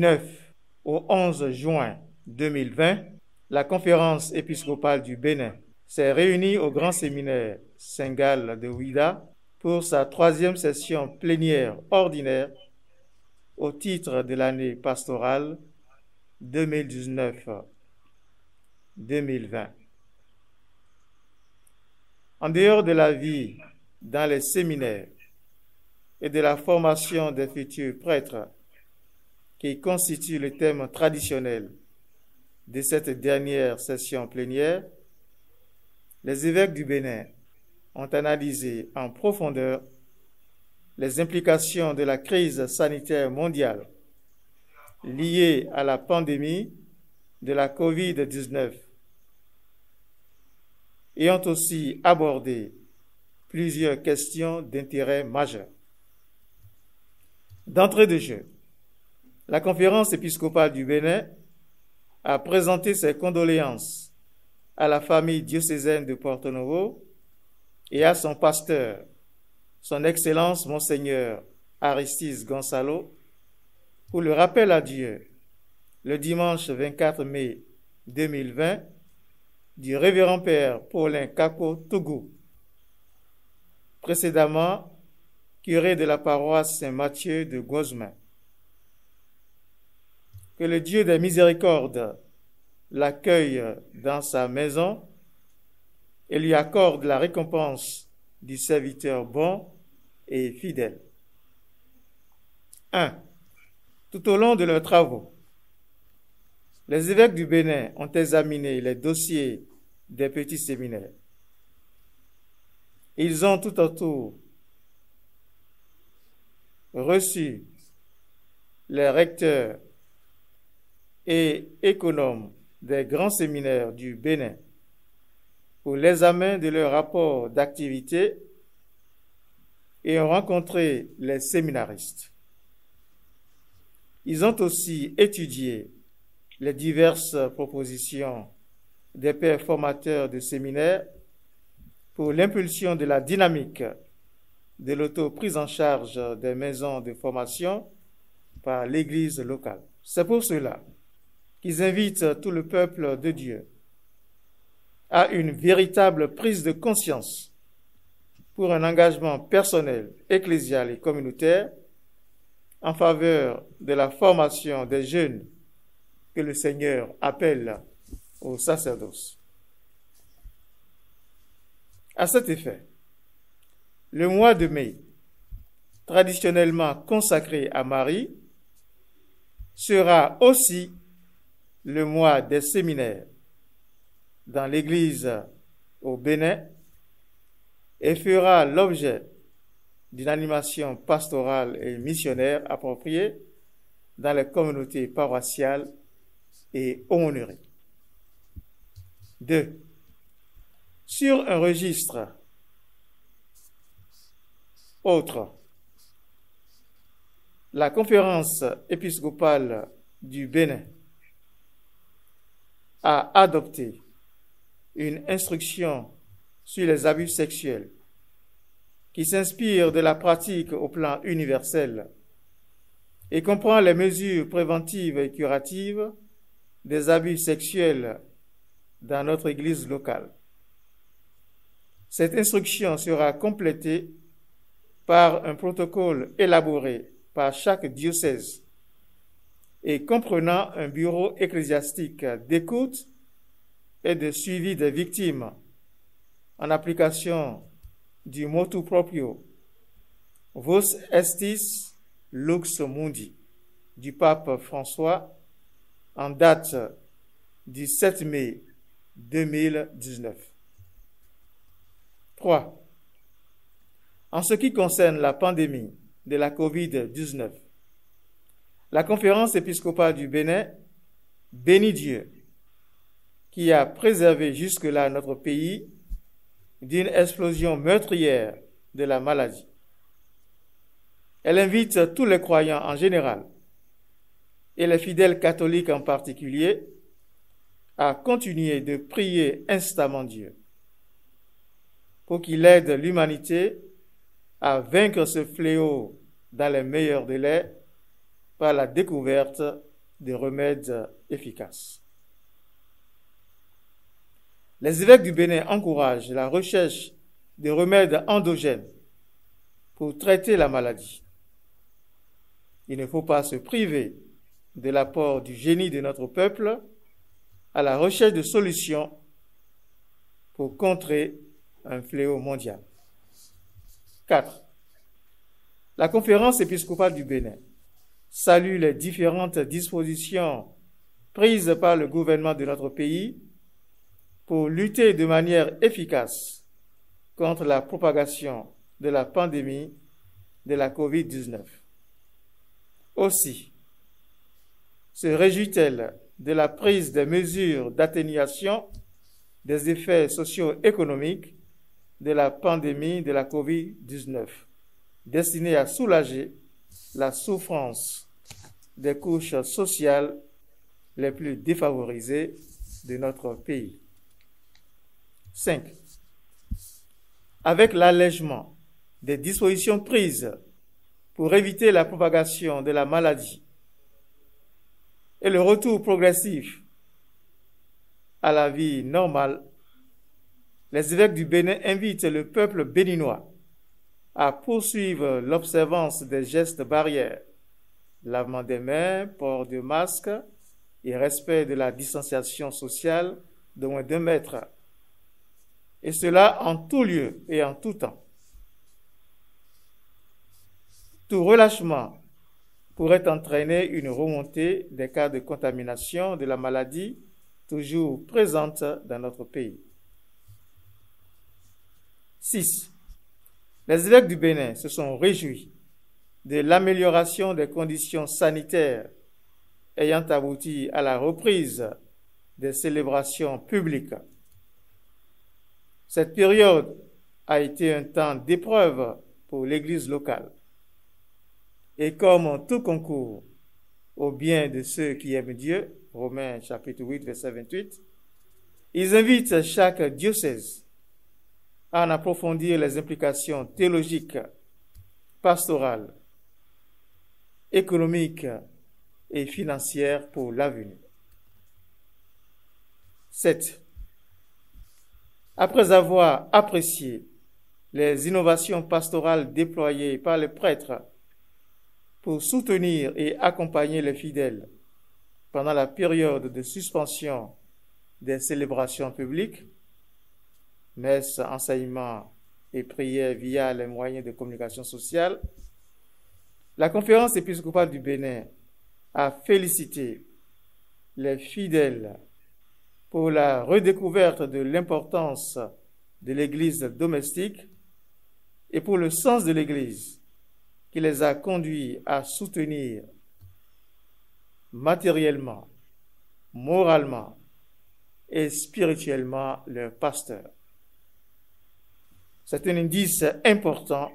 9 au 11 juin 2020, la conférence épiscopale du Bénin s'est réunie au grand séminaire Saint-Gall de Ouidah pour sa 3e session plénière ordinaire au titre de l'année pastorale 2019-2020. En dehors de la vie dans les séminaires et de la formation des futurs prêtres, qui constitue le thème traditionnel de cette dernière session plénière, les évêques du Bénin ont analysé en profondeur les implications de la crise sanitaire mondiale liée à la pandémie de la COVID-19 et ont aussi abordé plusieurs questions d'intérêt majeur. D'entrée de jeu, la conférence épiscopale du Bénin a présenté ses condoléances à la famille diocésaine de Porto Novo et à son pasteur, son Excellence Monseigneur Aristide Gonçalo, pour le rappel à Dieu, le dimanche 24 mai 2020, du révérend Père Paulin Kako Tougou, précédemment curé de la paroisse Saint-Mathieu de Gozman. Que le Dieu des miséricordes l'accueille dans sa maison et lui accorde la récompense du serviteur bon et fidèle. 1. Tout au long de leurs travaux, les évêques du Bénin ont examiné les dossiers des petits séminaires. Ils ont tout autour reçu les recteurs et économes des grands séminaires du Bénin pour l'examen de leur rapport d'activité et ont rencontré les séminaristes. Ils ont aussi étudié les diverses propositions des pères formateurs de séminaires pour l'impulsion de la dynamique de l'auto-prise en charge des maisons de formation par l'Église locale. C'est pour cela qu'ils invitent tout le peuple de Dieu à une véritable prise de conscience pour un engagement personnel, ecclésial et communautaire en faveur de la formation des jeunes que le Seigneur appelle au sacerdoce. À cet effet, le mois de mai, traditionnellement consacré à Marie, sera aussi le mois des séminaires dans l'Église au Bénin et fera l'objet d'une animation pastorale et missionnaire appropriée dans les communautés paroissiales et aumôneries. 2. Sur un registre autre, la conférence épiscopale du Bénin a adopté une instruction sur les abus sexuels qui s'inspire de la pratique au plan universel et comprend les mesures préventives et curatives des abus sexuels dans notre Église locale. Cette instruction sera complétée par un protocole élaboré par chaque diocèse et comprenant un bureau ecclésiastique d'écoute et de suivi des victimes en application du motu proprio Vos Estis Lux Mundi du pape François en date du 7 mai 2019. 3. En ce qui concerne la pandémie de la COVID-19, la conférence épiscopale du Bénin bénit Dieu qui a préservé jusque-là notre pays d'une explosion meurtrière de la maladie. Elle invite tous les croyants en général et les fidèles catholiques en particulier à continuer de prier instamment Dieu pour qu'il aide l'humanité à vaincre ce fléau dans les meilleurs délais par la découverte de remèdes efficaces. Les évêques du Bénin encouragent la recherche de remèdes endogènes pour traiter la maladie. Il ne faut pas se priver de l'apport du génie de notre peuple à la recherche de solutions pour contrer un fléau mondial. 4. La conférence épiscopale du Bénin salue les différentes dispositions prises par le gouvernement de notre pays pour lutter de manière efficace contre la propagation de la pandémie de la COVID-19. Aussi, se réjouit-elle de la prise des mesures d'atténuation des effets socio-économiques de la pandémie de la COVID-19, destinée à soulager la souffrance des couches sociales les plus défavorisées de notre pays. 5. Avec l'allègement des dispositions prises pour éviter la propagation de la maladie et le retour progressif à la vie normale, les évêques du Bénin invitent le peuple béninois à poursuivre l'observance des gestes barrières, lavement des mains, port de masque et respect de la distanciation sociale de moins d'1 mètre, et cela en tout lieu et en tout temps. Tout relâchement pourrait entraîner une remontée des cas de contamination de la maladie toujours présente dans notre pays. 6. Les évêques du Bénin se sont réjouis de l'amélioration des conditions sanitaires ayant abouti à la reprise des célébrations publiques. Cette période a été un temps d'épreuve pour l'Église locale. Et comme tout concourt au bien de ceux qui aiment Dieu, Romains chapitre 8, verset 28, ils invitent chaque diocèse à en approfondir les implications théologiques, pastorales, économiques et financières pour l'avenir. 7. Après avoir apprécié les innovations pastorales déployées par les prêtres pour soutenir et accompagner les fidèles pendant la période de suspension des célébrations publiques, messes, enseignements et prières via les moyens de communication sociale, la conférence épiscopale du Bénin a félicité les fidèles pour la redécouverte de l'importance de l'Église domestique et pour le sens de l'Église qui les a conduits à soutenir matériellement, moralement et spirituellement leur pasteur. C'est un indice important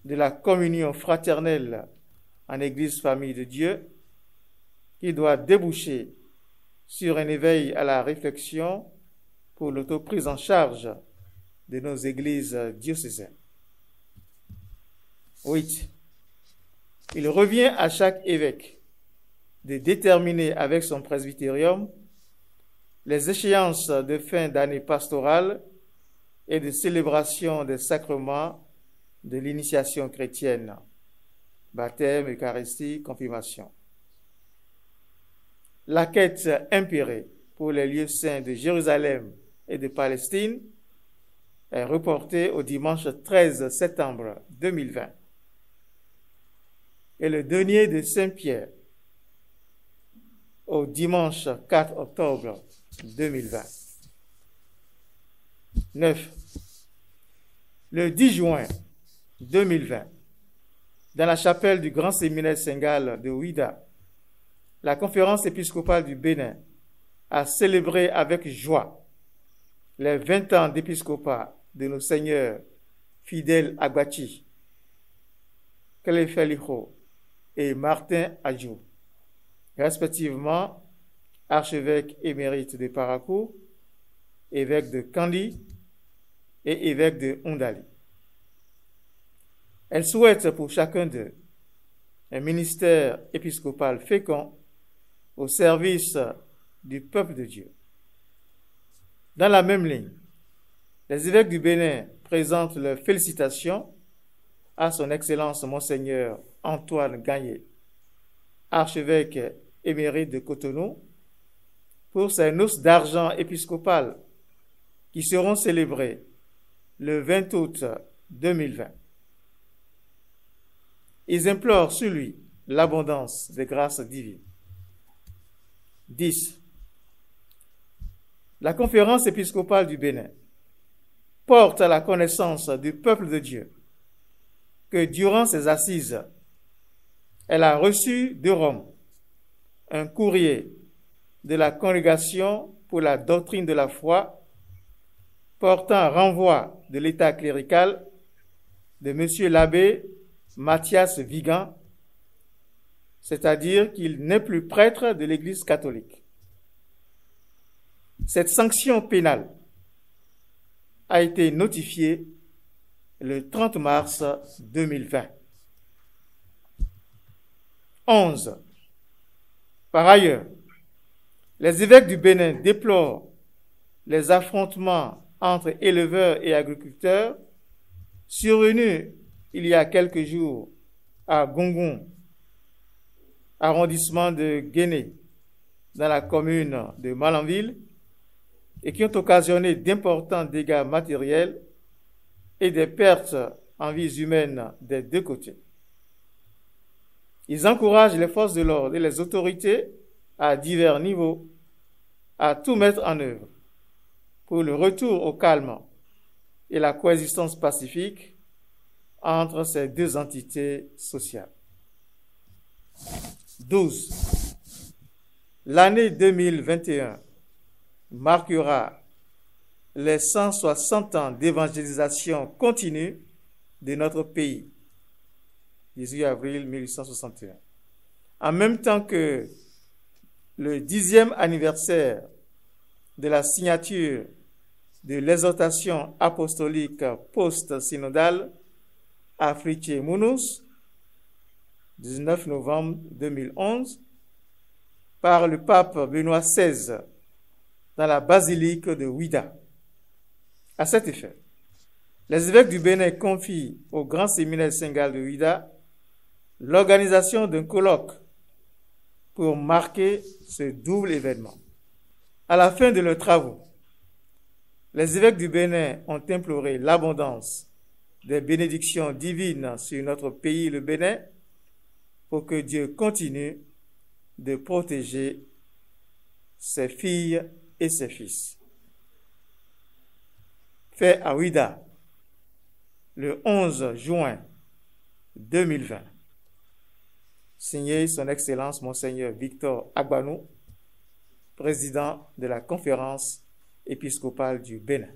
de la communion fraternelle en Église famille de Dieu qui doit déboucher sur un éveil à la réflexion pour l'autoprise en charge de nos églises diocésaines. 8. Il revient à chaque évêque de déterminer avec son presbytérium les échéances de fin d'année pastorale et de célébration des sacrements de l'initiation chrétienne, baptême, Eucharistie, confirmation. La quête impérée pour les lieux saints de Jérusalem et de Palestine est reportée au dimanche 13 septembre 2020 et le denier de Saint-Pierre au dimanche 4 octobre 2020. 9. Le 10 juin 2020, dans la chapelle du Grand Séminaire Saint-Gall de Ouidah, la conférence épiscopale du Bénin a célébré avec joie les 20 ans d'épiscopat de nos seigneurs Fidèle Agbachi, Clefelijo et Martin Adjou, respectivement archevêque émérite de Parakou, évêque de Kandi et évêque de Ondali. Elle souhaite pour chacun d'eux un ministère épiscopal fécond au service du peuple de Dieu. Dans la même ligne, les évêques du Bénin présentent leurs félicitations à son Excellence Monseigneur Antoine Gagné, archevêque émérite de Cotonou, pour ses noces d'argent épiscopales qui seront célébrées le 20 août 2020. Ils implorent sur lui l'abondance des grâces divines. 10. La conférence épiscopale du Bénin porte à la connaissance du peuple de Dieu que durant ses assises, elle a reçu de Rome un courrier de la Congrégation pour la doctrine de la foi portant renvoi de l'état clérical de M. l'abbé Mathias Vigan, c'est-à-dire qu'il n'est plus prêtre de l'Église catholique. Cette sanction pénale a été notifiée le 30 mars 2020. 11. Par ailleurs, les évêques du Bénin déplorent les affrontements entre éleveurs et agriculteurs survenus il y a quelques jours à Gongon, arrondissement de Guéné, dans la commune de Malanville, et qui ont occasionné d'importants dégâts matériels et des pertes en vies humaines des deux côtés. Ils encouragent les forces de l'ordre et les autorités à divers niveaux à tout mettre en œuvre pour le retour au calme et la coexistence pacifique entre ces deux entités sociales. 12. L'année 2021 marquera les 160 ans d'évangélisation continue de notre pays, 18 avril 1861. En même temps que le 10e anniversaire de la signature de l'exhortation apostolique post-synodale Afrique Munus, 19 novembre 2011, par le pape Benoît XVI dans la basilique de Ouidah. À cet effet, les évêques du Bénin confient au grand séminaire syngal de Ouidah l'organisation d'un colloque pour marquer ce double événement. À la fin de leurs travaux, les évêques du Bénin ont imploré l'abondance des bénédictions divines sur notre pays, le Bénin, pour que Dieu continue de protéger ses filles et ses fils. Fait à Ouidah, le 11 juin 2020. Signé son Excellence Monseigneur Victor Agbanou, président de la Conférence épiscopale du Bénin.